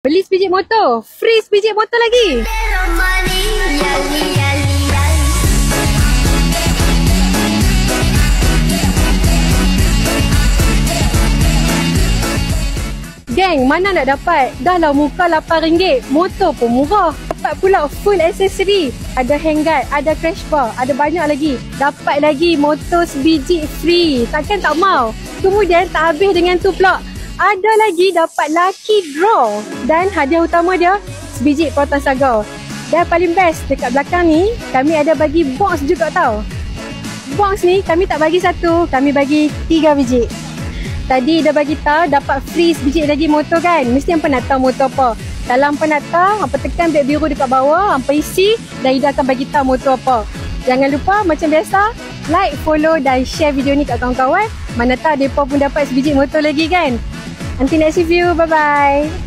Beli sebiji motor, free sebiji motor lagi. Geng, mana nak dapat? Dah lah muka RM8, motor pun murah. Dapat pula full aksesori. Ada handguard, ada crash bar, ada banyak lagi. Dapat lagi motor sebiji free. Takkan tak mau? Kemudian tak habis dengan tu pula. Ada lagi dapat lucky draw. Dan hadiah utama dia, sebiji Proton Saga. Dan paling best, dekat belakang ni, kami ada bagi box juga tau. Box ni, kami tak bagi satu, kami bagi 3 biji. Tadi dah bagi tahu dapat free sebiji lagi motor kan. Mesti hampa nak tahu motor apa. Kalau hampa nak tahu, hampa tekan beg biru dekat bawah, hampa isi dan Ida akan bagi tahu motor apa. Jangan lupa macam biasa, like, follow dan share video ni kat kawan-kawan. Mana tahu mereka pun dapat sebiji motor lagi kan. Until next review, bye-bye.